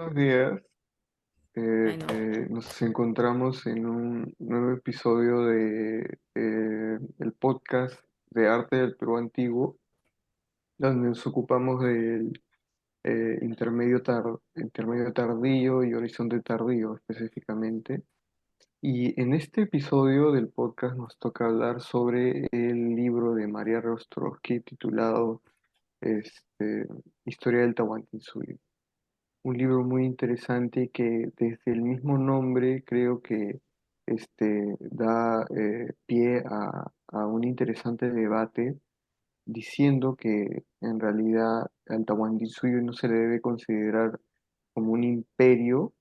Buenos días. Ay, no. Nos encontramos en un nuevo episodio de el podcast de Arte del Perú Antiguo, donde nos ocupamos del intermedio tardío y horizonte tardío específicamente. Y en este episodio del podcast nos toca hablar sobre el libro de María Rostrovsky titulado este, Historia del Tahuantinsuyo. Un libro muy interesante que desde el mismo nombre creo que da pie a un interesante debate diciendo que en realidad al Tahuantinsuyo no se le debe considerar como un imperio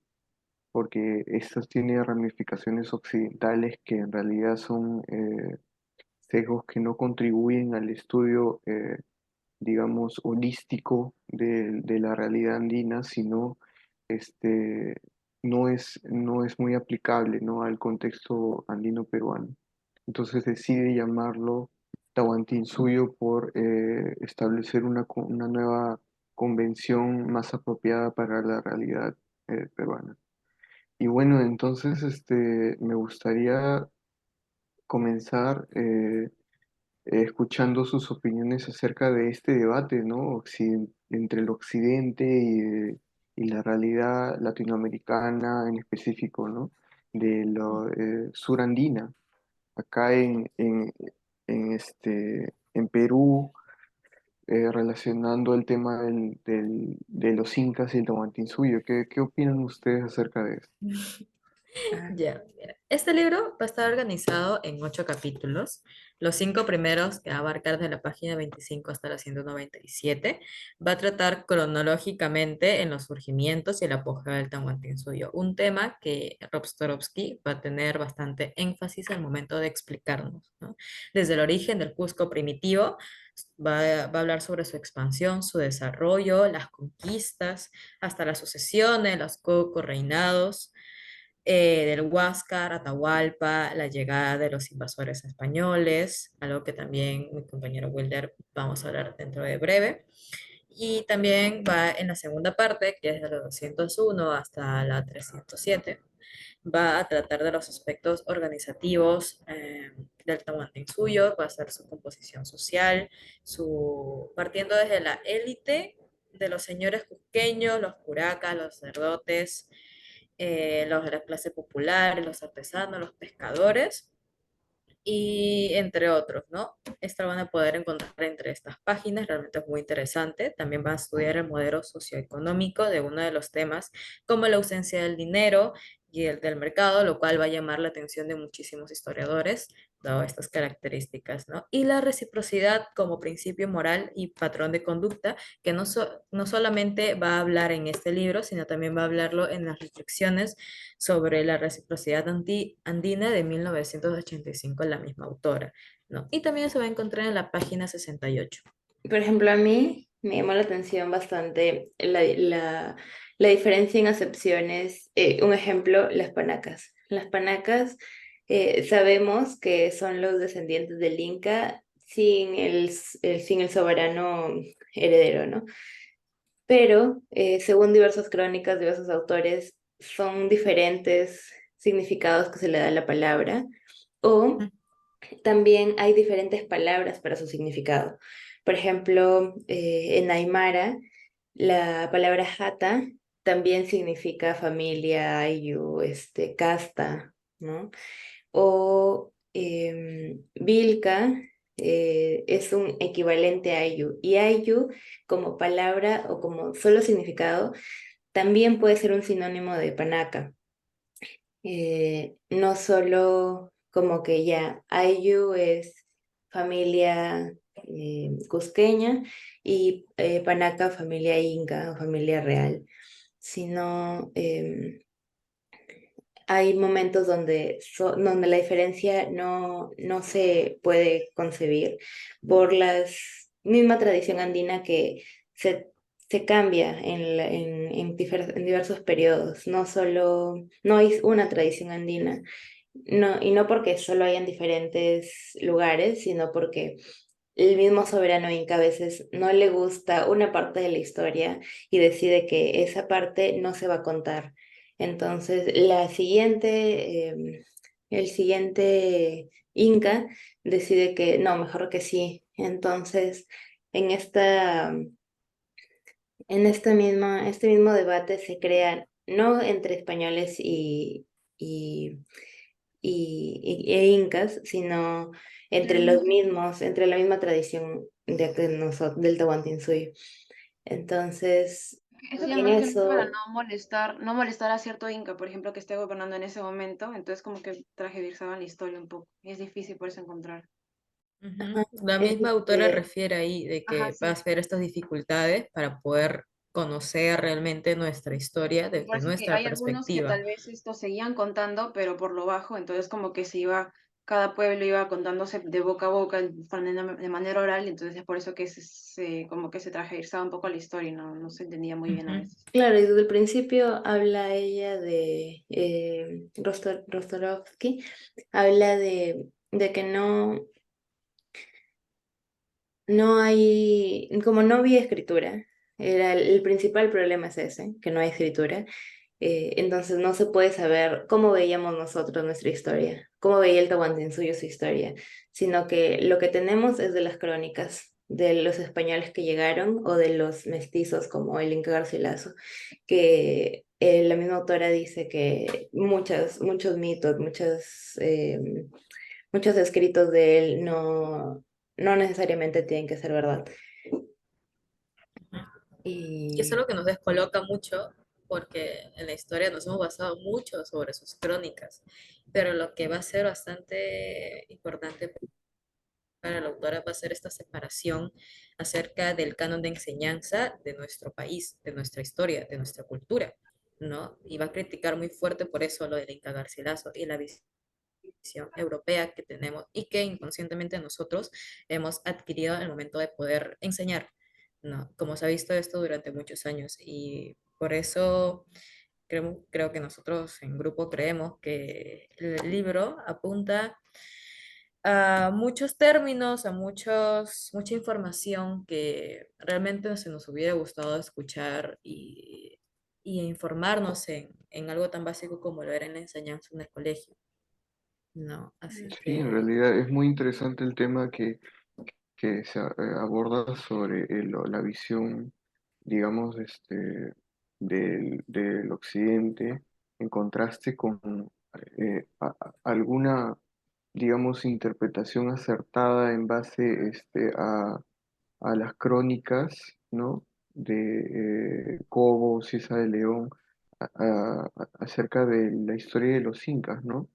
porque esto tiene ramificaciones occidentales que en realidad son sesgos que no contribuyen al estudio digamos, holístico de la realidad andina, sino este, no es muy aplicable, ¿no? al contexto andino peruano. Entonces decide llamarlo Tahuantinsuyo por establecer una nueva convención más apropiada para la realidad peruana. Y bueno, entonces me gustaría comenzar escuchando sus opiniones acerca de este debate, ¿no? Entre el occidente y la realidad latinoamericana en específico, ¿no? De lo surandina. Acá en Perú, relacionando el tema de los incas y el Tahuantinsuyo. ¿Qué opinan ustedes acerca de esto? Ya, mira. Este libro va a estar organizado en 8 capítulos. Los 5 primeros, que va a abarcar desde la página 25 hasta la 197, va a tratar cronológicamente en los surgimientos y el apogeo del Tahuantinsuyo, un tema que Rostrovsky va a tener bastante énfasis al momento de explicarnos, ¿no? Desde el origen del Cusco primitivo, va a hablar sobre su expansión, su desarrollo, las conquistas, hasta las sucesiones, los reinados del Huáscar, Atahualpa, la llegada de los invasores españoles, algo que también mi compañero Wilder vamos a hablar dentro de breve. Y también va en la segunda parte, que es de los 201 hasta la 307, va a tratar de los aspectos organizativos del Tahuantinsuyo, va a ser su composición social, partiendo desde la élite de los señores cusqueños, los curacas, los sacerdotes, los de la clase popular, los artesanos, los pescadores y entre otros, ¿no? Esto lo van a poder encontrar entre estas páginas, realmente es muy interesante. También van a estudiar el modelo socioeconómico de uno de los temas, como la ausencia del dinero y el del mercado, lo cual va a llamar la atención de muchísimos historiadores, dado estas características, ¿no? Y la reciprocidad como principio moral y patrón de conducta, que no solamente va a hablar en este libro, sino también va a hablarlo en las reflexiones sobre la reciprocidad andina de 1985 en la misma autora, ¿no? Y también se va a encontrar en la página 68. Por ejemplo, a mí me llamó la atención bastante la diferencia en acepciones. Un ejemplo, las panacas. Las panacas sabemos que son los descendientes del Inca sin el soberano heredero, ¿no? Pero según diversas crónicas, diversos autores, son diferentes significados que se le da a la palabra. O también hay diferentes palabras para su significado. Por ejemplo, en Aymara, la palabra jata también significa familia, ayu, casta, ¿no? O Vilca es un equivalente a ayu. Y ayu, como palabra o como solo significado, también puede ser un sinónimo de panaca. No solo como que ya Ayu es familia cusqueña y Panaca familia inca o familia real, sino hay momentos donde la diferencia no se puede concebir por la misma tradición andina que se cambia en diversos periodos. No hay una tradición andina. No, y no porque solo hayan diferentes lugares, sino porque el mismo soberano inca a veces no le gusta una parte de la historia y decide que esa parte no se va a contar. Entonces, el siguiente inca decide que no, mejor que sí. Entonces, en este mismo debate se crea, no entre españoles y, e incas, sino entre los mismos, entre la misma tradición del Tahuantinsuyo. Entonces, Eso ya en más que nada para eso, no molestar a cierto inca, por ejemplo, que esté gobernando en ese momento, entonces como que tragedizaban la historia un poco. Y es difícil por eso encontrar. Ujú. ajá, La es misma autora este, refiere ahí de Ajá, que va a sí. haber estas dificultades para poder conocer realmente nuestra historia Por desde eso que nuestra hay algunos que perspectiva. tal vez esto seguían contando, pero por lo bajo, entonces como que se iba, cada pueblo iba contándose de boca a boca de manera oral, entonces es por eso que como que se trajerizaba un poco la historia y no se entendía muy bien a Ujú. veces. claro, y desde el principio habla ella de Rostorovsky, habla de que no hay, como no había escritura, el principal problema es ese, que no hay escritura. Entonces no se puede saber cómo veíamos nosotros nuestra historia, cómo veía el Tahuantinsuyo su historia, sino que lo que tenemos es de las crónicas de los españoles que llegaron o de los mestizos como el Inca Garcilaso, que la misma autora dice que muchos mitos, muchos escritos de él no necesariamente tienen que ser verdad. Y eso es Y lo que nos descoloca mucho, porque en la historia nos hemos basado mucho sobre sus crónicas, pero lo que va a ser bastante importante para la autora va a ser esta separación acerca del canon de enseñanza de nuestro país, de nuestra historia, de nuestra cultura, ¿no? Y va a criticar muy fuerte por eso lo del Inca Garcilaso y la visión europea que tenemos y que inconscientemente nosotros hemos adquirido al momento de poder enseñar, ¿no? Como se ha visto esto durante muchos años y por eso creo que nosotros en grupo creemos que el libro apunta a muchos términos, a mucha información que realmente se nos hubiera gustado escuchar y informarnos en algo tan básico como lo era en la enseñanza en el colegio. No, así Sí, en que realidad es muy interesante el tema que se aborda sobre la visión, digamos, del occidente en contraste con alguna, digamos, interpretación acertada en base a las crónicas, ¿no? De Cobo, Cieza de León, acerca de la historia de los incas, ¿no?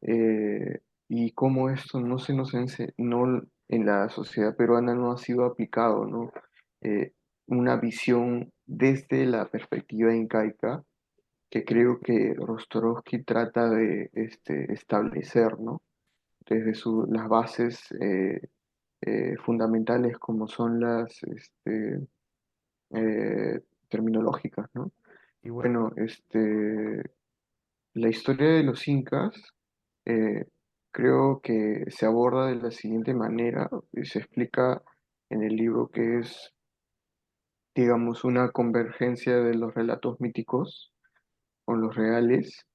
Y cómo esto no se nos no en la sociedad peruana no ha sido aplicado, ¿no? Una visión desde la perspectiva incaica que creo que Rostorovsky trata de establecer, ¿no? Desde las bases fundamentales como son las terminológicas, ¿no? Y bueno, la historia de los incas eh, creo que se aborda de la siguiente manera y se explica en el libro que es, digamos, una convergencia de los relatos míticos con los reales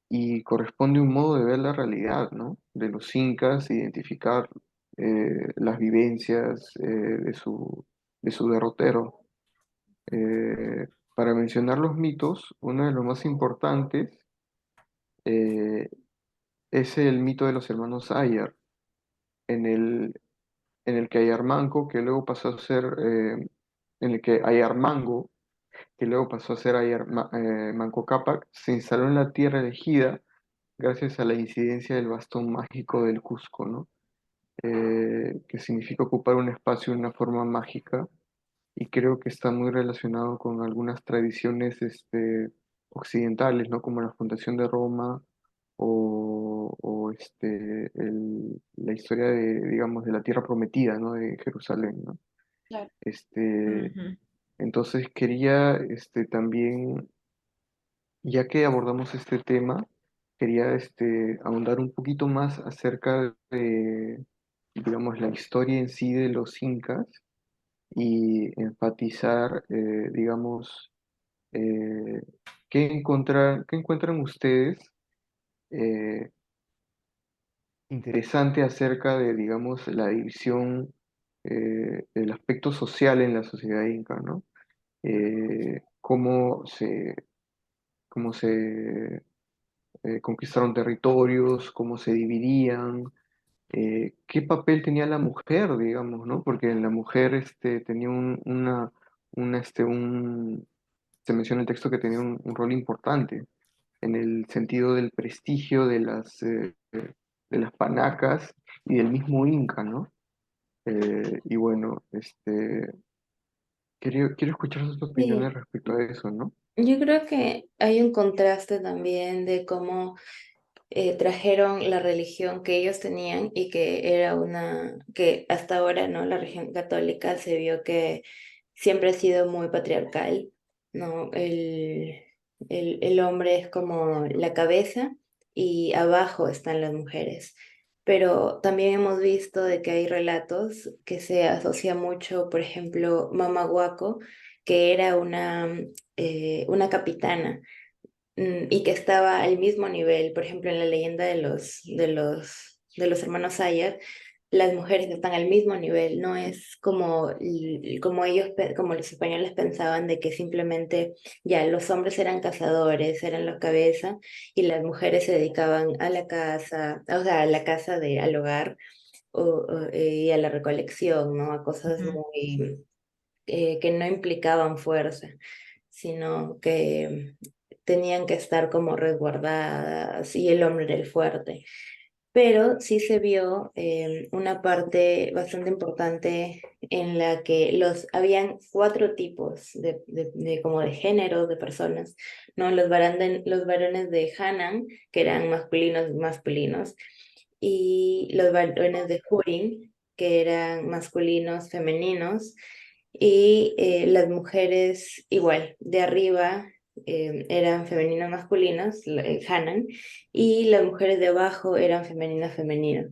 y corresponde a un modo de ver la realidad, ¿no? De los incas, identificar las vivencias de su derrotero. Para mencionar los mitos, uno de los más importantes eh, es el mito de los hermanos Ayer, en en el que Ayarmanco, que luego pasó a ser, en el que Ayarmango, que luego pasó a ser Manco Cápac, se instaló en la tierra elegida gracias a la incidencia del bastón mágico del Cusco, ¿no? Que significa ocupar un espacio de una forma mágica y creo que está muy relacionado con algunas tradiciones occidentales, ¿no? Como la fundación de Roma o la historia de, digamos, de la tierra prometida, ¿no? De Jerusalén, ¿no? Claro. Este, ujú. entonces quería también, ya que abordamos este tema, quería ahondar un poquito más acerca digamos, la historia en sí de los incas y enfatizar, digamos, eh, qué encuentran ustedes eh, interesante acerca de, digamos, la división del aspecto social en la sociedad inca, ¿no? Cómo se conquistaron territorios, cómo se dividían, qué papel tenía la mujer, digamos, ¿no? Porque la mujer tenía se menciona en el texto que tenía un rol importante en el sentido del prestigio de las panacas y del mismo Inca, ¿no? Y bueno, quiero escuchar sus opiniones Sí, respecto a eso, ¿no? yo creo que hay un contraste también de cómo trajeron la religión que ellos tenían y que era que hasta ahora, ¿no? La religión católica se vio que siempre ha sido muy patriarcal, ¿no? El hombre es como la cabeza y abajo están las mujeres. Pero también hemos visto de que hay relatos que se asocia mucho, por ejemplo, Mama Huaco, que era una capitana y que estaba al mismo nivel, por ejemplo, en la leyenda de los hermanos Sayas, las mujeres están al mismo nivel, no es como como los españoles pensaban de que simplemente ya los hombres eran cazadores, eran los cabeza, y las mujeres se dedicaban a la casa, o sea, a la casa al hogar y a la recolección, ¿no? A cosas Ujú. muy que no implicaban fuerza, sino que tenían que estar como resguardadas y el hombre era el fuerte. Pero sí se vio una parte bastante importante en la que habían cuatro tipos como de género de personas, ¿no? Los varones de Hanan, que eran masculinos, y los varones de Hurin, que eran masculinos, femeninos, y las mujeres igual, de arriba eran femeninos masculinos, Hanan, y las mujeres de abajo eran femeninas femeninas.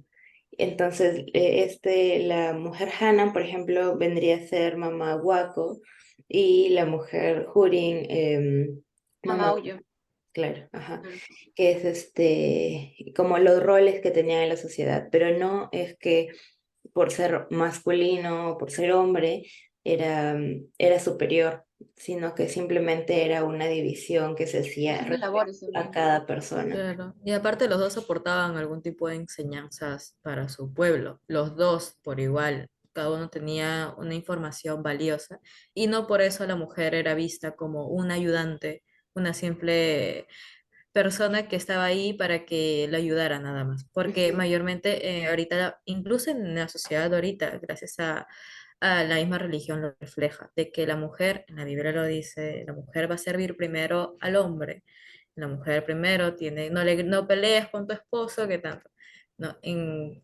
Entonces, la mujer Hanan, por ejemplo, vendría a ser mamá Wako, y la mujer Hurin, mamá, Mamá claro, ajá, Claro. que es como los roles que tenían en la sociedad, pero no es que por ser masculino, por ser hombre, era superior, sino que simplemente era una división que se hacía Hacían sus labores a también. cada persona. Claro. Y aparte los dos aportaban algún tipo de enseñanzas para su pueblo, los dos por igual. Cada uno tenía una información valiosa y no por eso la mujer era vista como un ayudante, una simple persona que estaba ahí para que lo ayudara nada más. Porque Ujú. mayormente ahorita, incluso en la sociedad de ahorita, gracias a la misma religión lo refleja, de que la mujer, en la Biblia lo dice, la mujer va a servir primero al hombre. La mujer primero tiene, no pelees con tu esposo, que tanto. No,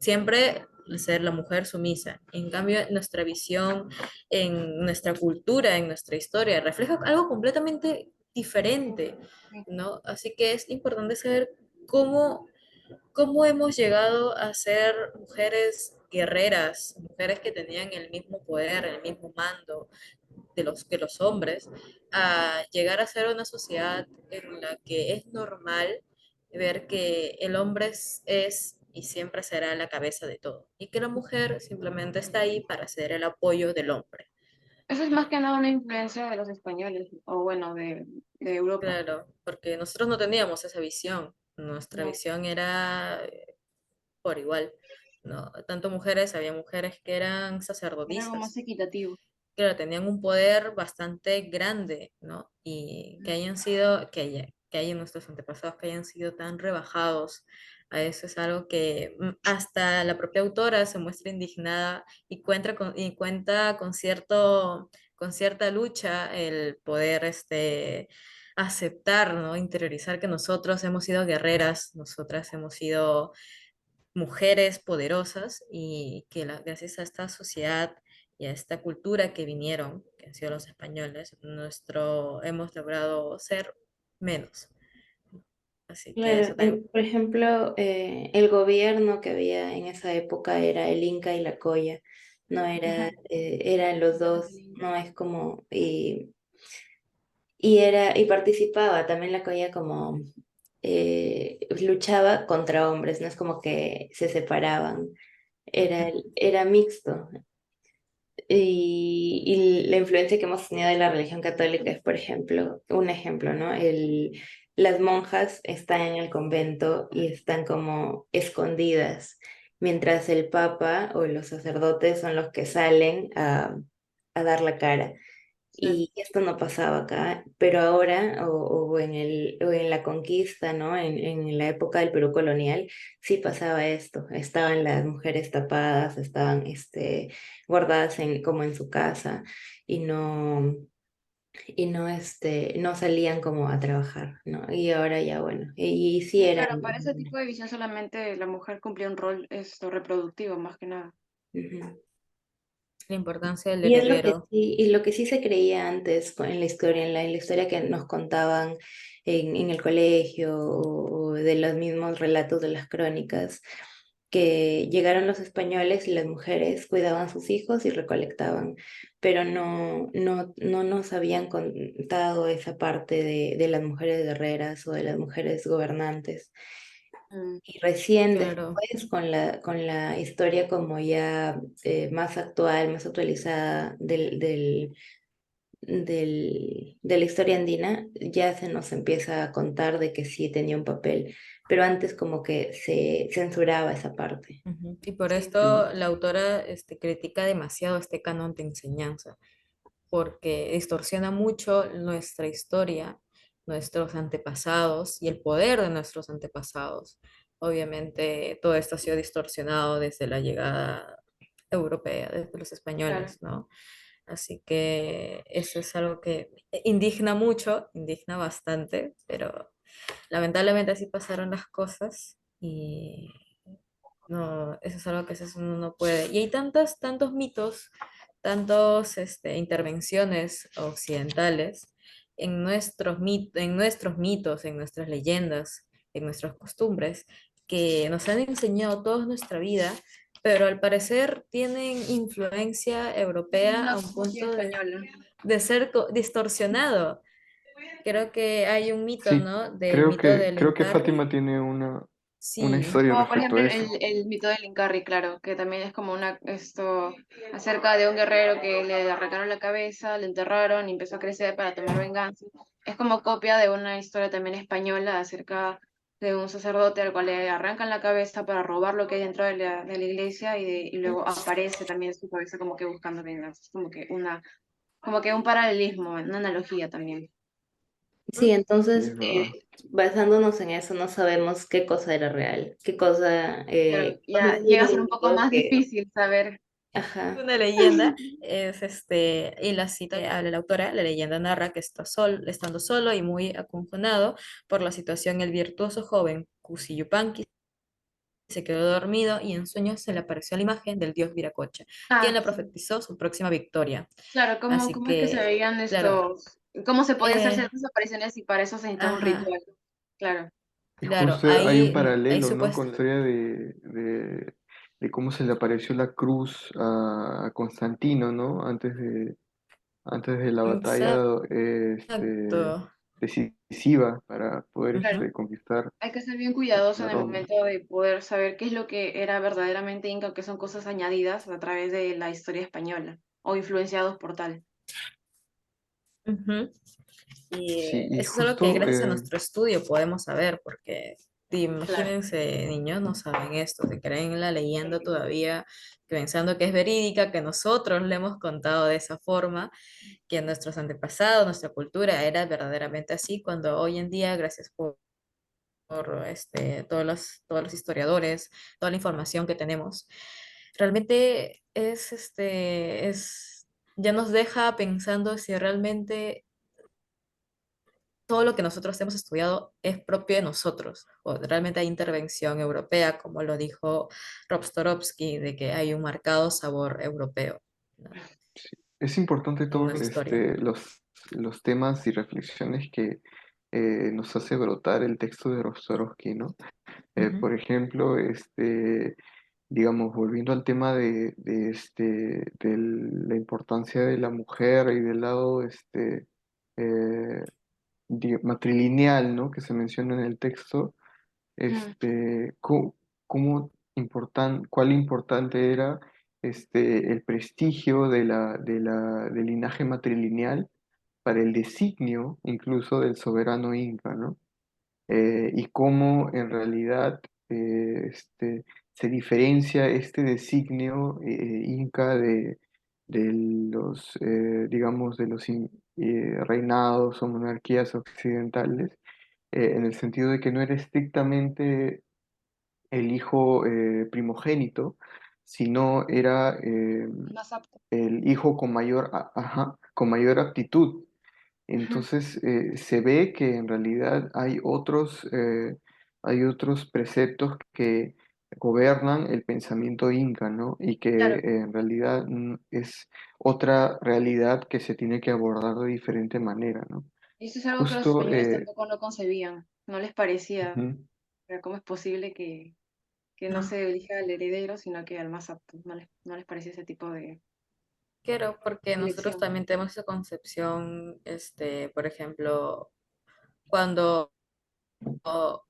siempre ser la mujer sumisa. En cambio, nuestra visión, en nuestra cultura, en nuestra historia, refleja algo completamente diferente, Sí. ¿no? Así que es importante saber cómo hemos llegado a ser mujeres guerreras, mujeres que tenían el mismo poder, el mismo mando que los hombres, a llegar a ser una sociedad en la que es normal ver que el hombre es y siempre será la cabeza de todo, y que la mujer simplemente está ahí para ser el apoyo del hombre. Eso es más que nada una influencia de los españoles, o bueno, de Europa. Claro, porque nosotros no teníamos esa visión, nuestra No, visión era por igual, ¿no? Tanto mujeres, había mujeres que eran era algo más sacerdotisas, equitativo. claro, tenían un poder bastante grande, ¿no? Y que hayan sido, que hayan nuestros antepasados que hayan sido tan rebajados a eso es algo que hasta la propia autora se muestra indignada y cuenta con cierta lucha el poder aceptar, ¿no? Interiorizar que nosotros hemos sido guerreras, nosotras hemos sido mujeres poderosas y que gracias a esta sociedad y a esta cultura que vinieron, que han sido los españoles, hemos logrado ser menos. Así que Claro, eso también. por ejemplo, el gobierno que había en esa época era el Inca y la Coya, no era, Ujú. eran los dos, no es como, y participaba también la Coya como luchaba contra hombres, no es como que se separaban, Ujú. era mixto. Y la influencia que hemos tenido de la religión católica es, por ejemplo, un ejemplo, ¿no? Las monjas están en el convento y están como escondidas, mientras el papa o los sacerdotes son los que salen a dar la cara. Sí. Y esto no pasaba acá, pero ahora, o en la conquista, ¿no? En la época del Perú colonial, sí pasaba esto. Estaban las mujeres tapadas, estaban guardadas como en su casa y no salían como a trabajar, ¿no? Y ahora ya, bueno, y sí Sí, eran. claro, para ese tipo de visión solamente la mujer cumplía un rol reproductivo, más que nada. Ujú. La importancia del Y es lo que heredero. sí, y lo que sí se creía antes en la historia, en la historia que nos contaban en el colegio o de los mismos relatos de las crónicas, que llegaron los españoles y las mujeres cuidaban a sus hijos y recolectaban, pero no nos habían contado esa parte de las mujeres guerreras o de las mujeres gobernantes. Mm. Y recién Claro. después, con la historia como ya más actual, más actualizada de la historia andina, ya se nos empieza a contar de que sí tenía un papel, pero antes como que se censuraba esa parte. Ujú. Y por Sí, esto la autora critica demasiado este canon de enseñanza, porque distorsiona mucho nuestra historia, nuestros antepasados y el poder de nuestros antepasados. Obviamente todo esto ha sido distorsionado desde la llegada europea, desde los claro. españoles, ¿no? Así que eso es algo que indigna mucho, indigna bastante, pero lamentablemente así pasaron las cosas y no, eso es algo que a veces uno no puede. Y hay tantos mitos, intervenciones occidentales en nuestros mitos, en nuestras leyendas, en nuestras costumbres, que nos han enseñado toda nuestra vida, pero al parecer tienen influencia europea Una a un copia punto española. de ser distorsionado. Creo que hay un mito, Sí, ¿no? Del mito del creo que Incarri. Fátima tiene una Sí, historia Como por respecto ejemplo a eso. el mito del Incarri, claro, que también es como acerca de un guerrero que le arrancaron la cabeza, le enterraron y empezó a crecer para tomar venganza. Es como copia de una historia también española acerca de un sacerdote al cual le arrancan la cabeza para robar lo que hay dentro de la iglesia y luego aparece también su cabeza como que buscando venganza. Es como que un paralelismo, una analogía también. Sí, Sí, entonces, es verdad. basándonos en eso, no sabemos qué cosa era real, qué cosa, Claro, cosa ya sí llega era a ser un un poco mito más que, difícil saber. ajá, una leyenda es y la cita habla la autora, la leyenda narra que estando solo y muy aconfunado por la situación, el virtuoso joven Kusiyupanqui se quedó dormido y en sueños se le apareció la imagen del dios Viracocha, quien Ah, le sí. profetizó su próxima victoria. Claro, Así cómo es que se que, veían claro, cómo se podía hacer eh, ciertas apariciones y para eso se necesitaba un ajá, ritual? Claro, Y claro, justo hay un ahí paralelo, ¿no? Con la supuesto, historia de cómo se le apareció la cruz a Constantino, ¿no? Antes de la batalla exacto. decisiva para poder claro. conquistar Hay que ser bien cuidadoso a en el Roma. momento de poder saber qué es lo que era verdaderamente Inca, que son cosas añadidas a través de la historia española o influenciados por tal. Ujú. Y Sí, y eso es algo que justo, gracias a nuestro estudio podemos saber, porque Claro. imagínense, niños no saben esto, se creen en la leyenda todavía, pensando que es verídica, que nosotros le hemos contado de esa forma, que nuestros antepasados, nuestra cultura era verdaderamente así, cuando hoy en día, gracias por todos los historiadores, toda la información que tenemos, realmente ya nos deja pensando si realmente todo lo que nosotros hemos estudiado es propio de nosotros, o realmente hay intervención europea, como lo dijo Rostrovsky, de que hay un marcado sabor europeo, ¿no? sí, es importante En todos nuestra historia. los temas y reflexiones nos hace brotar el texto de Dostoyevski, ¿no? Ujú. Por ejemplo, digamos, volviendo al tema de la importancia de la mujer y del lado eh, matrilineal, ¿no? Que se menciona en el texto, Mm, cuál importante era el prestigio del linaje matrilineal para el designio incluso del soberano inca, ¿no? Y cómo en realidad se diferencia este designio inca de digamos, de los reinados o monarquías occidentales, en el sentido de que no era estrictamente el hijo primogénito, sino era más apto. el hijo con mayor aptitud. Ujú. Entonces se ve que en realidad hay otros preceptos que gobiernan el pensamiento inca, ¿no? Y que Claro, en realidad es otra realidad que se tiene que abordar de diferente manera, ¿no? y eso es algo que los Justo, españoles tampoco no concebían, no les parecía, ujú. pero ¿cómo es posible que no se elija al heredero, sino que al más apto? No les parecía ese tipo de Claro, porque nosotros elección. también tenemos esa concepción, por ejemplo, cuando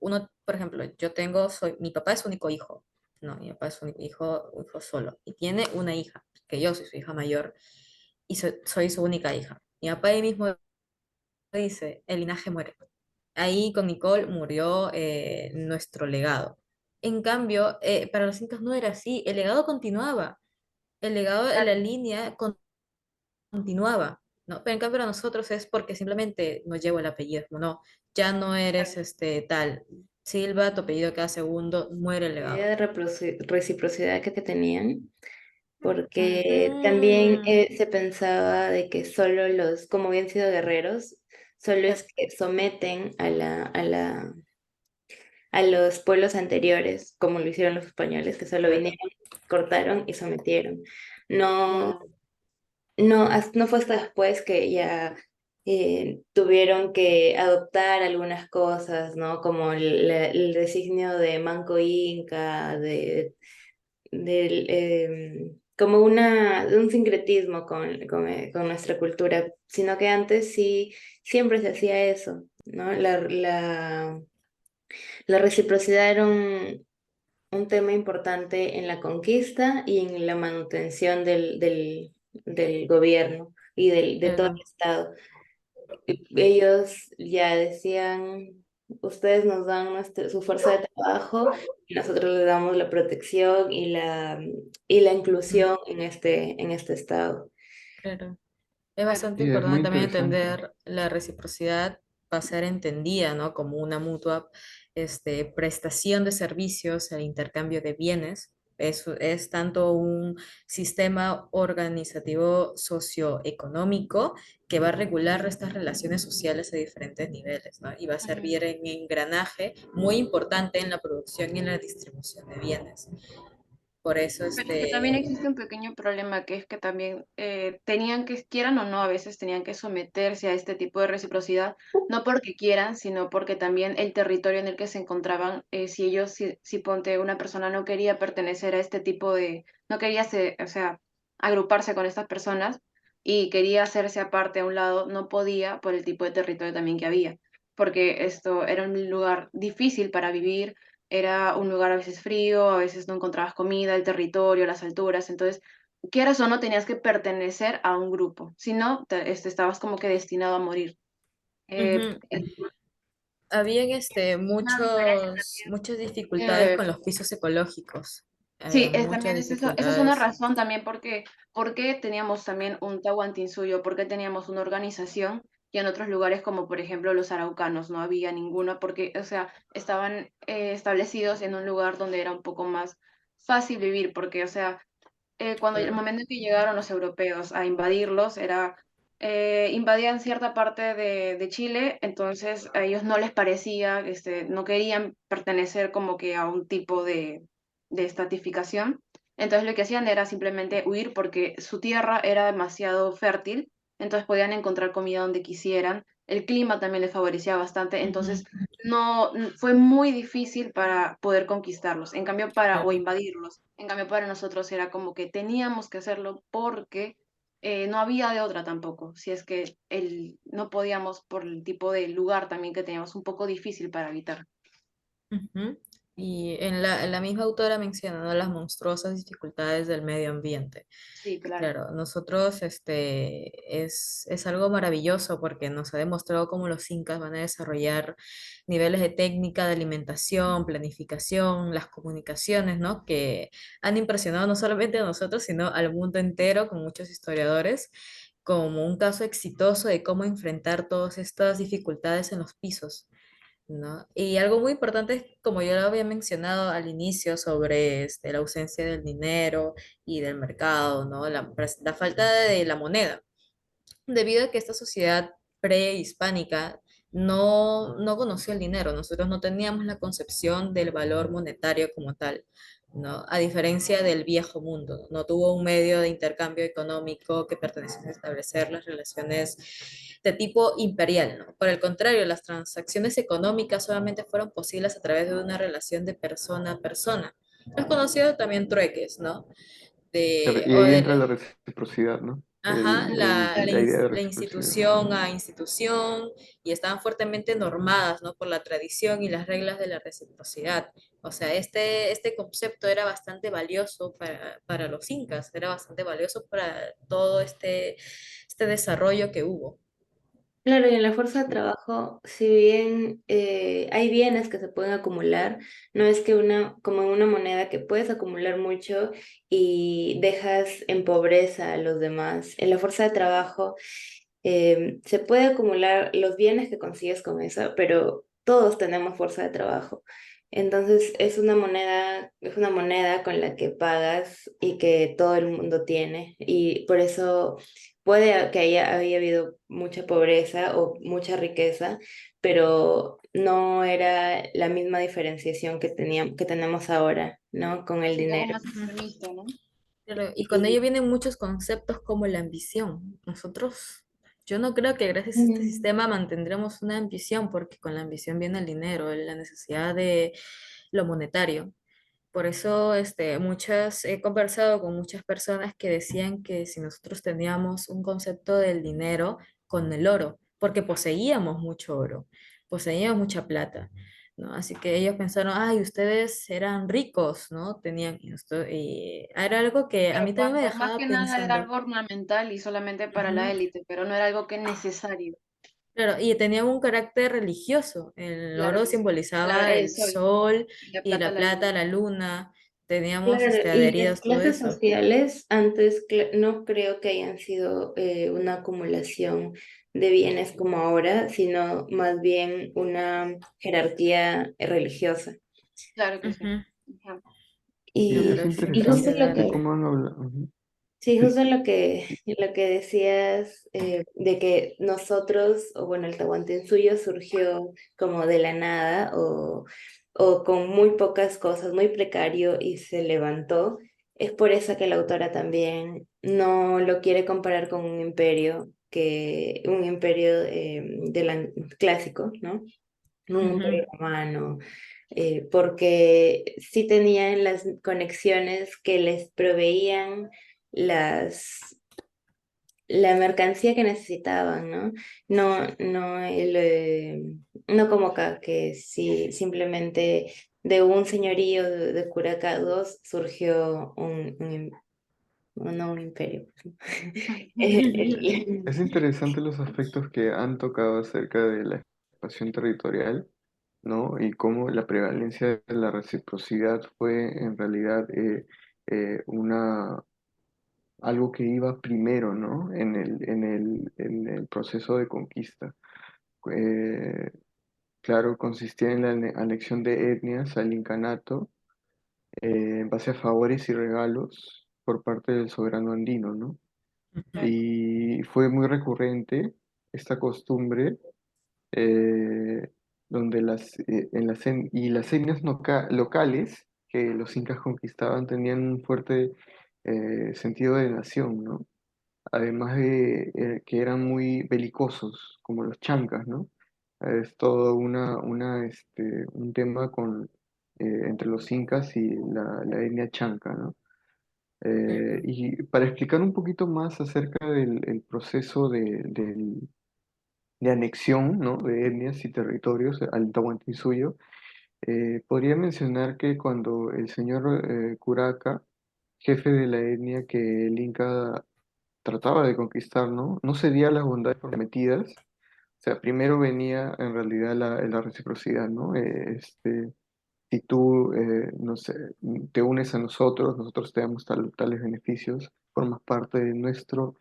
uno, por ejemplo, mi papá es único hijo, no, mi papá es un hijo solo, y tiene una hija, que yo soy su hija mayor, y soy su única hija. Mi papá ahí mismo dice, el linaje muere. Ahí con Nicole murió nuestro legado. En cambio, para los incas no era así, el legado continuaba, el legado de la Claro. línea continuaba, ¿no? Pero en cambio para nosotros es porque simplemente nos llevo el apellido, como no, ya no eres tal, Silva, tu apellido cada segundo, muere el La idea legado. de reciprocidad que tenían, porque también Mm, se pensaba de que solo los, como habían sido guerreros, solo claro, es que someten a los pueblos anteriores, como lo hicieron los españoles, que solo claro. vinieron, cortaron y sometieron. No, Mm, no fue hasta después que ya tuvieron que adoptar algunas cosas, ¿no? Como el designio de Manco Inca, como un sincretismo con nuestra cultura, sino que antes sí, siempre se hacía eso, ¿no? La reciprocidad era un tema importante en la conquista y en la manutención del gobierno y de todo el Claro. Estado. Ellos ya decían, ustedes nos dan su fuerza de trabajo y nosotros les damos la protección y la Mm, inclusión en este Estado. claro. Es claro. bastante Sí, es muy importante también interesante. entender la reciprocidad, va a ser entendida, ¿no? Como una mutua, prestación de servicios, el intercambio de bienes. Es tanto un sistema organizativo socioeconómico que va a regular estas relaciones sociales a diferentes niveles, ¿no? Y va a Ujú. servir en engranaje muy importante en la producción y en la distribución de bienes. Por eso, Pero es que también existe un pequeño problema, que es que también tenían que, quieran o no, a veces tenían que someterse a este tipo de reciprocidad, no porque quieran, sino porque también el territorio en el que se encontraban, si ponte una persona no quería pertenecer a este tipo de, no quería, o sea, agruparse con estas personas y quería hacerse aparte a un lado, no podía por el tipo de territorio también que había, porque esto era un lugar difícil para vivir, era un lugar a veces frío, a veces no encontrabas comida, el territorio, las alturas, entonces, quieras o no, tenías que pertenecer a un grupo, si no, estabas como que destinado a morir. Eh, ujú, habían una diferencia muchas dificultades también. con los pisos ecológicos. Sí, Había muchas también esa es una dificultades. razón también porque teníamos también un Tahuantinsuyo, porque teníamos una organización y en otros lugares como por ejemplo los araucanos no había ninguno porque, o sea, estaban establecidos en un lugar donde era un poco más fácil vivir porque, o sea, cuando el Claro, momento en que llegaron los europeos a invadirlos, invadían cierta parte de Chile, entonces a ellos no les parecía, no querían pertenecer como que a un tipo de estratificación, entonces lo que hacían era simplemente huir porque su tierra era demasiado fértil, entonces podían encontrar comida donde quisieran, el clima también les favorecía bastante, Ujú, entonces fue muy difícil para poder conquistarlos, en cambio o claro. invadirlos. En cambio para nosotros era como que teníamos que hacerlo porque no había de otra tampoco, si es que no podíamos por el tipo de lugar también que teníamos un poco difícil para habitar. Ujú. Y en la misma autora menciona, ¿no?, las monstruosas dificultades del medio ambiente. Sí, claro. Claro, nosotros es algo maravilloso porque nos ha demostrado cómo los incas van a desarrollar niveles de técnica, de alimentación, planificación, las comunicaciones, ¿no?, que han impresionado no solamente a nosotros, sino al mundo entero, con muchos historiadores, como un caso exitoso de cómo enfrentar todas estas dificultades en los pisos. ¿No? Y algo muy importante es, como yo lo había mencionado al inicio, sobre la ausencia del dinero y del mercado, ¿no? La falta de la moneda, debido a que esta sociedad prehispánica no conoció el dinero. Nosotros no teníamos la concepción del valor monetario como tal, ¿no? A diferencia del viejo mundo, no tuvo un medio de intercambio económico que perteneciese a establecer las relaciones de tipo imperial, ¿no? Por el contrario, las transacciones económicas solamente fueron posibles a través de una relación de persona a persona. Los conocidos también trueques, ¿no? Claro, De, y o ahí entra de, la reciprocidad, ¿no? Ajá, La idea de la reciprocidad. institución a institución, y estaban fuertemente normadas, ¿no?, por la tradición y las reglas de la reciprocidad. O sea, este concepto era bastante valioso para los incas, era bastante valioso para todo este desarrollo que hubo. Claro, y en la fuerza de trabajo, si bien hay bienes que se pueden acumular, no es que como en una moneda que puedes acumular mucho y dejas en pobreza a los demás. En la fuerza de trabajo se puede acumular los bienes que consigues con eso, pero todos tenemos fuerza de trabajo. Entonces es una moneda con la que pagas y que todo el mundo tiene. Y por eso puede que haya habido mucha pobreza o mucha riqueza, pero no era la misma diferenciación que tenemos ahora, ¿no? Con el Sí, algo dinero. más extremista, ¿no? Claro, y con ello Y, vienen muchos conceptos como la ambición. Yo no creo que gracias a este mm, sistema mantendremos una ambición, porque con la ambición viene el dinero, la necesidad de lo monetario. Por eso, he conversado con muchas personas que decían que si nosotros teníamos un concepto del dinero con el oro, porque poseíamos mucho oro, poseíamos mucha plata, ¿no? Así que ellos pensaron, ay, ustedes eran ricos, ¿no? Tenían esto, y era algo que a Pero mí también me más dejaba que nada era pensando. algo ornamental y solamente para la Ujú. élite, pero no era algo que necesario. Claro, y tenía un carácter religioso. El Claro oro que sí. Claro, simbolizaba el el sol sol y la y plata la la luna. plata, la luna. Teníamos claro, y las adheridos todo clases eso. sociales antes no creo que hayan sido una acumulación de bienes como ahora, sino más bien una jerarquía religiosa. Claro que sí. Ujú. Ajá. Y No, es pero Y justo interesante lo felicidad. que, cómo han hablado. Ujú. sí, Sí, justo lo que decías de que nosotros, o bueno, el Tahuantinsuyo surgió como de la nada o con muy pocas cosas, muy precario y se levantó, es por eso que la autora también no lo quiere comparar con un imperio clásico, ¿no? Un Ujú, imperio romano, porque sí tenían las conexiones que les proveían las, la mercancía que necesitaban, ¿no? No como acá, que sí, simplemente de un señorío de Curacados surgió no un imperio. es interesante los aspectos que han tocado acerca de la expansión territorial, ¿no? Y cómo la prevalencia de la reciprocidad fue en realidad algo que iba primero, ¿no? En el proceso de conquista. Eh, claro, consistía en la anexión de etnias al incanato en base a favores y regalos por parte del soberano andino, ¿no? ujú, Y fue muy recurrente esta costumbre eh, donde las etnias locales que los incas conquistaban tenían un fuerte sentido de nación, ¿no? además de que eran muy belicosos, como los chancas, ¿no? Es todo un tema entre los incas y la etnia chanca, ¿no? Ujú, Y para explicar un poquito más acerca del el proceso de anexión, ¿no? De etnias y territorios al Tahuantinsuyo, podría mencionar que cuando el señor Curaca, jefe de la etnia que el Inca trataba de conquistar, ¿no? No cedía a las bondades prometidas. O sea, primero venía en realidad la reciprocidad, ¿no? Si tú, no sé, te unes a nosotros, nosotros te damos tales beneficios, formas parte de nuestro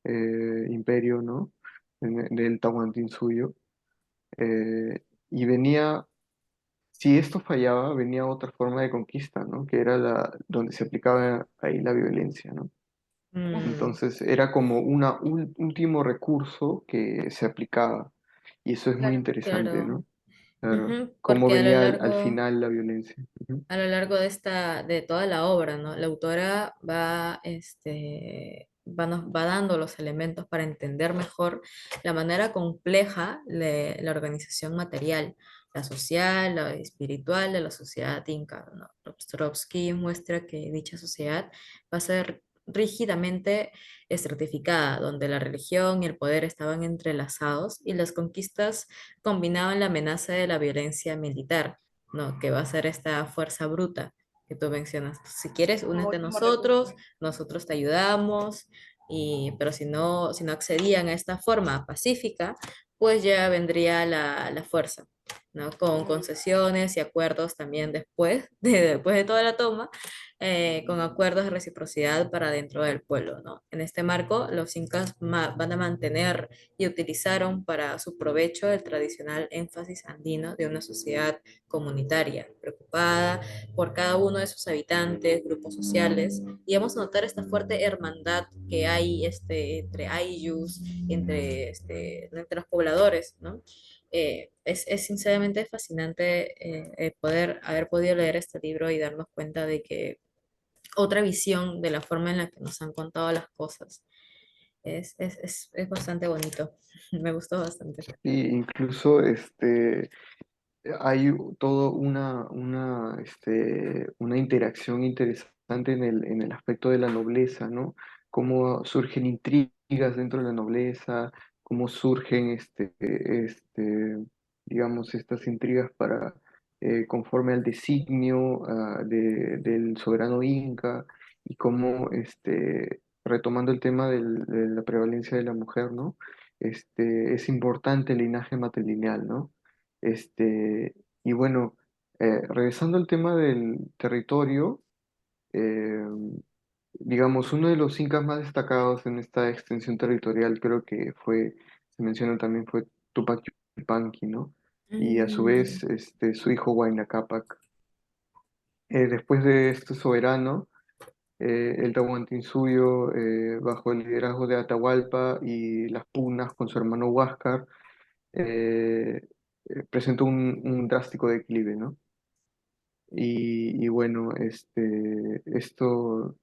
imperio, ¿no? Del Tahuantinsuyo. Y venía, si esto fallaba, venía otra forma de conquista, ¿no? Que era donde se aplicaba ahí la violencia, ¿no? mm, Entonces era como un último recurso que se aplicaba. Y eso es muy Claro. interesante, claro. ¿no? Claro. Ujú, Cómo porque venía al final la violencia. Ujú. a lo largo de toda la obra, ¿no? La autora nos va dando los elementos para entender mejor la manera compleja de la organización material, la social, la espiritual de la sociedad inca, ¿no? Rostrovsky muestra que dicha sociedad va a ser rígidamente estratificada, donde la religión y el poder estaban entrelazados y las conquistas combinaban la amenaza de la violencia militar, ¿no? Que va a ser esta fuerza bruta que tú mencionas. Si quieres, Como únete a último recurso. nosotros, nosotros te ayudamos, pero si no accedían a esta forma pacífica, pues ya vendría la fuerza, ¿no? Con concesiones y acuerdos también después de toda la toma, con acuerdos de reciprocidad para dentro del pueblo, ¿no? En este marco, los incas van a mantener y utilizaron para su provecho el tradicional énfasis andino de una sociedad comunitaria, preocupada por cada uno de sus habitantes, grupos sociales, y vamos a notar esta fuerte hermandad que hay entre ayllus, entre los pobladores, ¿no? Es sinceramente fascinante poder haber podido leer este libro y darnos cuenta de que otra visión de la forma en la que nos han contado las cosas. Es bastante bonito. Me gustó bastante. Y incluso hay todo una interacción interesante en el aspecto de la nobleza, ¿no? Cómo surgen intrigas dentro de la nobleza, cómo surgen, digamos, estas intrigas conforme al designio del soberano inca y cómo, retomando el tema de la prevalencia de la mujer, ¿no? Es importante el linaje matrilineal, ¿no? Y bueno, regresando al tema del territorio, eh, digamos, uno de los incas más destacados en esta extensión territorial creo que se menciona también fue Tupac Yupanqui, ¿no? Y a su Mm, vez su hijo Huayna Cápac. Después de este soberano, el Tahuantinsuyo, bajo el liderazgo de Atahualpa y las pugnas con su hermano Huáscar, eh, presentó un drástico declive, ¿no? Y bueno, esto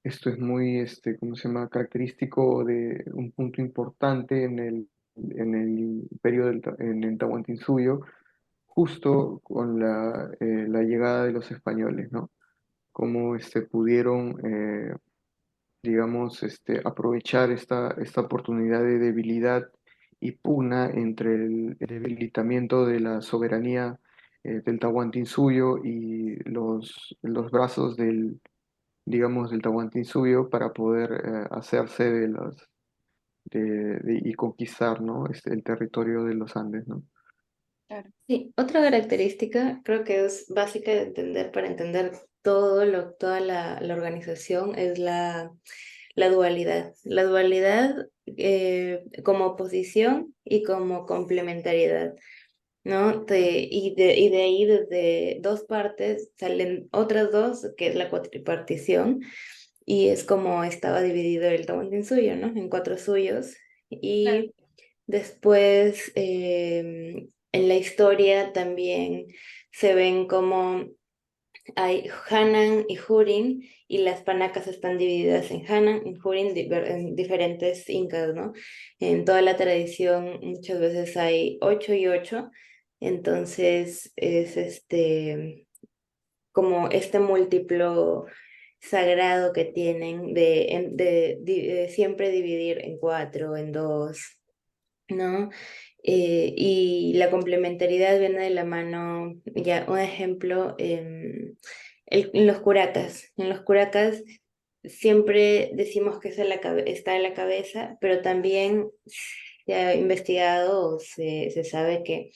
es muy, ¿cómo se llama? Característico de un punto importante en el imperio en el Tahuantinsuyo, justo con la llegada de los españoles, ¿no? Cómo pudieron, digamos, aprovechar esta oportunidad de debilidad y pugna entre el debilitamiento de la soberanía del Tahuantinsuyo y los brazos digamos, del Tahuantinsuyo para poder hacerse y conquistar, ¿no? El territorio de los Andes, ¿no? Claro. Sí, otra característica creo que es básica de entender para entender toda la organización es la dualidad. La dualidad como oposición y como complementariedad, ¿no? Y de ahí desde dos partes salen otras dos, que es la cuatripartición, y es como estaba dividido el Tahuantinsuyo, ¿no? En cuatro suyos. Claro. Y después, en la historia también se ven como hay Hanan y Hurin, y las panacas están divididas en Hanan y Hurin en diferentes incas, ¿no? En toda la tradición muchas veces hay 8 y 8, entonces es como este múltiplo sagrado que tienen de siempre dividir en 4, en 2, ¿no? Y la complementariedad viene de la mano, ya un ejemplo, en los curacas. En los curacas siempre decimos que es está en la cabeza, pero también se ha investigado o se sabe que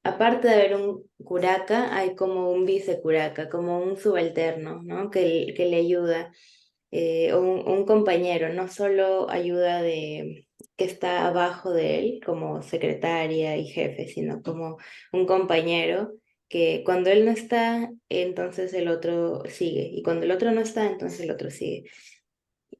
aparte de haber un curaca, hay como un vicecuraca, como un subalterno, ¿no? Que le ayuda, o un compañero, no solo ayuda que está abajo de él como secretaria y jefe, sino como un compañero que cuando él no está, entonces el otro sigue, y cuando el otro no está, entonces el otro sigue.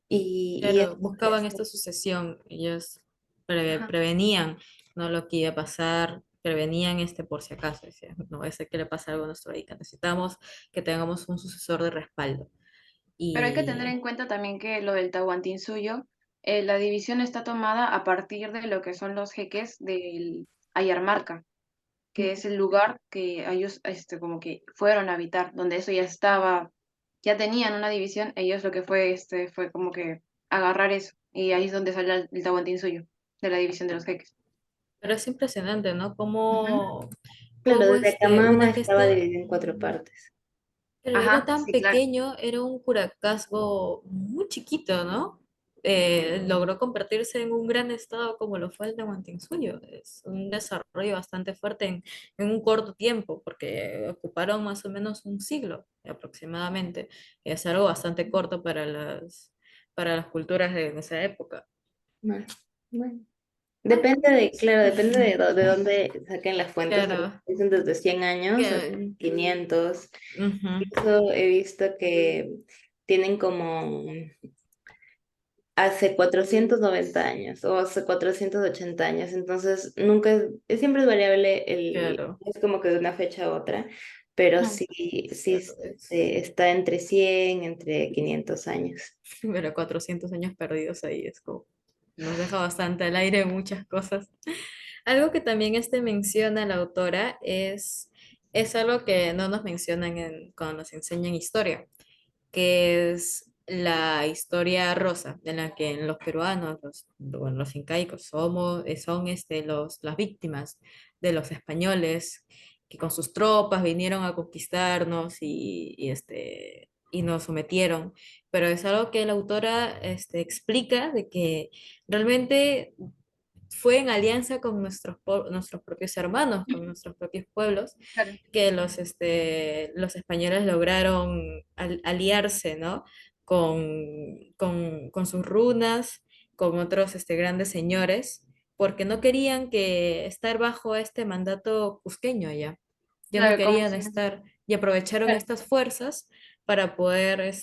Y Claro, buscaban esta sucesión, ellos Ajá. prevenían, ¿no? Lo que iba a pasar, prevenían por si acaso, decían, no va a ser que le pase algo a nuestro hija, necesitamos que tengamos un sucesor de respaldo. Pero hay que tener Y en cuenta también que lo del Tahuantinsuyo, la división está tomada a partir de lo que son los jeques del Ayarmarca, que es el lugar que ellos como que fueron a habitar, donde eso ya estaba, ya tenían una división, ellos lo que fue como que agarrar eso, y ahí es donde sale el Tahuantinsuyo, de la división de los jeques. pero es impresionante, ¿no? Ujú. claro, Cómo desde Camama una estaba gesta, dividido en 4 partes. pero era Ajá, tan sí, claro. pequeño, era un curacazgo muy chiquito, ¿no? Logró convertirse en un gran estado como lo fue el de Huantinsuyo. Es un desarrollo bastante fuerte en un corto tiempo, porque ocuparon más o menos un siglo aproximadamente. Es algo bastante corto para las culturas de esa época. Más. Bueno. Ah, Depende de, pues, claro, depende de dónde saquen las fuentes, porque claro. dicen desde 100 años hasta que- 500. ujú. Eso he visto que tienen como hace 490 años o hace 480 años, entonces nunca siempre es variable, Claro, es como que de una fecha a otra, pero Ujú. sí, sí pero está entre 100 entre 500 años. pero 400 años perdidos ahí es como, nos deja bastante al aire muchas cosas. Algo que también menciona la autora es algo que no nos mencionan cuando nos enseñan historia, que es la historia rosa, en la que los peruanos, bueno, los incaicos, son las víctimas de los españoles que con sus tropas vinieron a conquistarnos y nos sometieron. Pero es algo que la autora explica de que realmente fue en alianza con nuestros propios hermanos, con nuestros propios pueblos, Claro. que los españoles lograron aliarse, ¿no? Con sus runas, con otros grandes señores, porque no querían que estar bajo este mandato cusqueño ya. Ya no Claro, como querían si... estar y aprovecharon Claro. estas fuerzas para poder,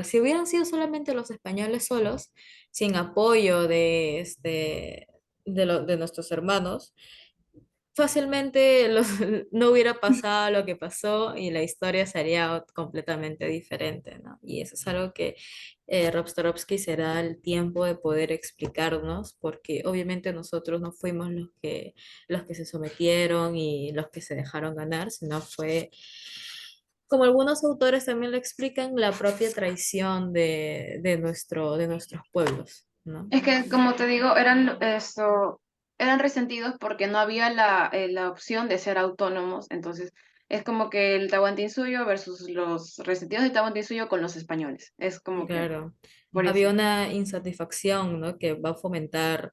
si hubieran sido solamente los españoles solos, sin apoyo de nuestros hermanos, fácilmente no hubiera pasado lo que pasó y la historia sería completamente diferente, ¿no? Y eso es algo que Rostrovsky se da el tiempo de poder explicarnos, porque obviamente nosotros no fuimos los que se sometieron y los que se dejaron ganar, sino fue, como algunos autores también lo explican, la propia traición de nuestros pueblos, ¿no? Es que, como te digo, eran resentidos porque no había la opción de ser autónomos. Entonces, es como que el Tahuantinsuyo versus los resentidos del Tahuantinsuyo con los españoles. Es como que Claro, por eso. había una insatisfacción, ¿no? Que va a fomentar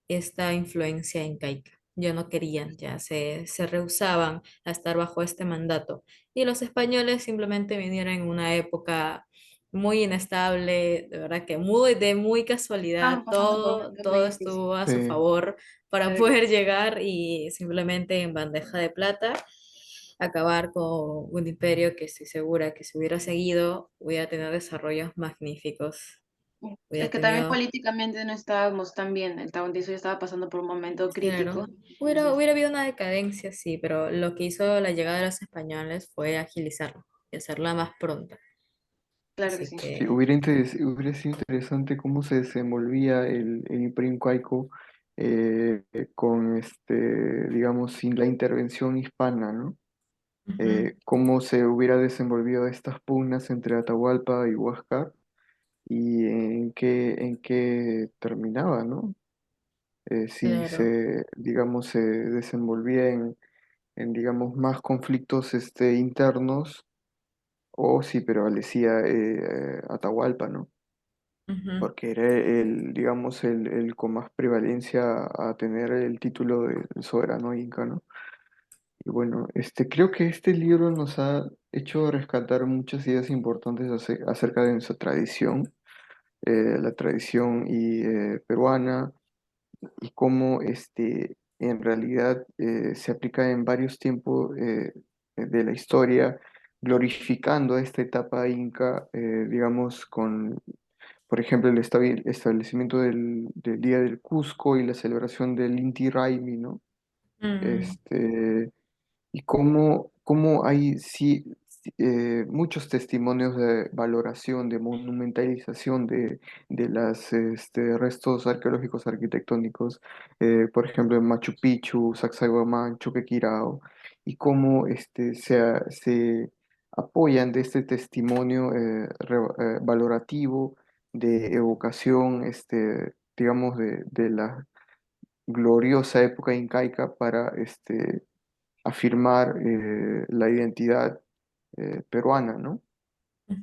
esta influencia incaica. Ya no querían, ya se rehusaban a estar bajo este mandato. Y los españoles simplemente vinieron en una época muy inestable, de verdad que de muy casualidad, Estaban pasando por un momento muy todo difícil. estuvo a su Sí, favor para Claro que poder sí. llegar y simplemente en bandeja de plata acabar con un imperio que estoy segura que si hubiera seguido hubiera tenido desarrollos magníficos. Es hubiera que también tenido, políticamente no estábamos tan bien, el Tahuantinsuyo estaba pasando por un momento claro, crítico, hubiera, entonces, hubiera habido una decadencia, sí, pero lo que hizo la llegada de los españoles fue agilizarlo y hacerla más pronta. claro que Así sí. Sí, que, hubiera sido interesante cómo se desenvolvía el Imperio incaico con, digamos, sin la intervención hispana, ¿no? ujú, Cómo se hubiera desenvolvido estas pugnas entre Atahualpa y Huáscar y en qué terminaba, ¿no? Si claro, se, digamos, se desenvolvía digamos, más conflictos internos o si prevalecía Atahualpa, ¿no? ujú, Porque era digamos, el con más prevalencia a tener el título de soberano inca, ¿no? Y bueno, creo que este libro nos ha hecho rescatar muchas ideas importantes acerca de nuestra tradición, la tradición peruana, y cómo en realidad se aplica en varios tiempos de la historia, glorificando esta etapa inca, digamos, por ejemplo, el establecimiento del Día del Cusco y la celebración del Inti Raymi, ¿no? mm, Este, y cómo hay muchos testimonios de valoración, de monumentalización de los restos arqueológicos arquitectónicos, por ejemplo, en Machu Picchu, Sacsayhuamán, Choquequirao, y cómo se apoyan de este testimonio valorativo de evocación, digamos, de la gloriosa época incaica para afirmar la identidad peruana, ¿no?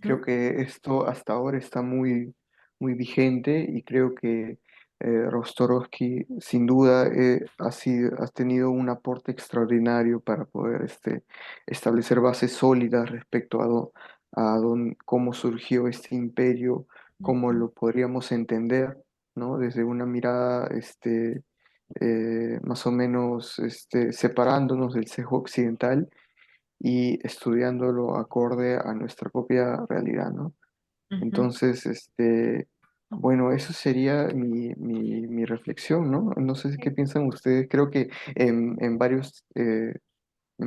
Creo ujú, que esto hasta ahora está muy, muy vigente y creo que Rostorovsky sin duda ha tenido un aporte extraordinario para poder establecer bases sólidas respecto cómo surgió este imperio, cómo ujú, lo podríamos entender, ¿no? Desde una mirada más o menos separándonos del sesgo occidental y estudiándolo acorde a nuestra propia realidad, ¿no? ujú. Entonces, bueno, eso sería mi reflexión, ¿no? No sé qué piensan ustedes. Creo que en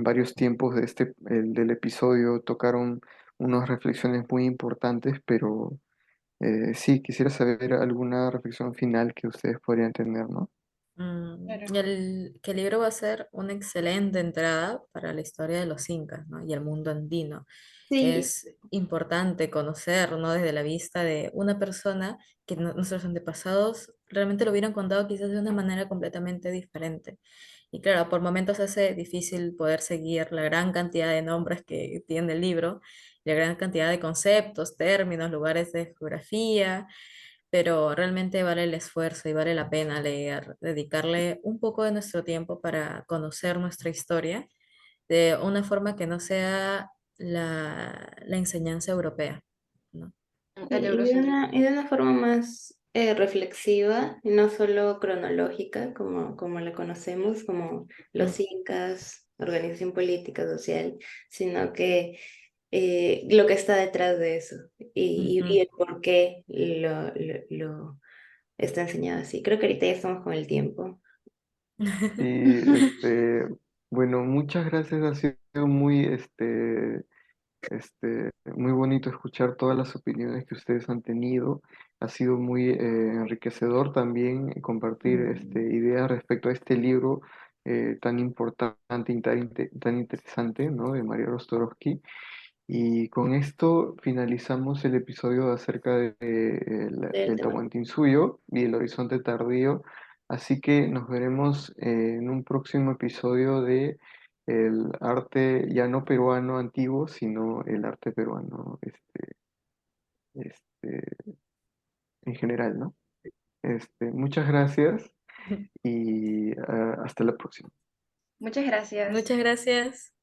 varios tiempos del episodio tocaron unas reflexiones muy importantes, pero sí, quisiera saber alguna reflexión final que ustedes podrían tener, ¿no? Claro. Y que el libro va a ser una excelente entrada para la historia de los incas, ¿no? Y el mundo andino. Sí, Es importante conocer, ¿no? Desde la vista de una persona que nuestros antepasados realmente lo hubieran contado quizás de una manera completamente diferente. Y claro, por momentos hace difícil poder seguir la gran cantidad de nombres que tiene el libro, la gran cantidad de conceptos, términos, lugares de geografía, pero realmente vale el esfuerzo y vale la pena leer, dedicarle un poco de nuestro tiempo para conocer nuestra historia de una forma que no sea la enseñanza europea, ¿no? El y eurocentrismo. de una forma más reflexiva, y no solo cronológica, como la conocemos, como los Mm, incas, organización política, social, sino que lo que está detrás de eso y ujú. el por qué lo está enseñado así. Creo que ahorita ya estamos con el tiempo. Y bueno, muchas gracias. Ha sido muy bonito escuchar todas las opiniones que ustedes han tenido. Ha sido muy enriquecedor también compartir Mm, ideas respecto a este libro tan importante y tan interesante, ¿no? De María Rostorovsky. Y con esto finalizamos el episodio acerca Del del tema. Tahuantinsuyo y el horizonte tardío. Así que nos veremos en un próximo episodio de el arte ya no peruano antiguo, sino el arte peruano este, en general, ¿no? Muchas gracias y hasta la próxima. Muchas gracias. Muchas gracias.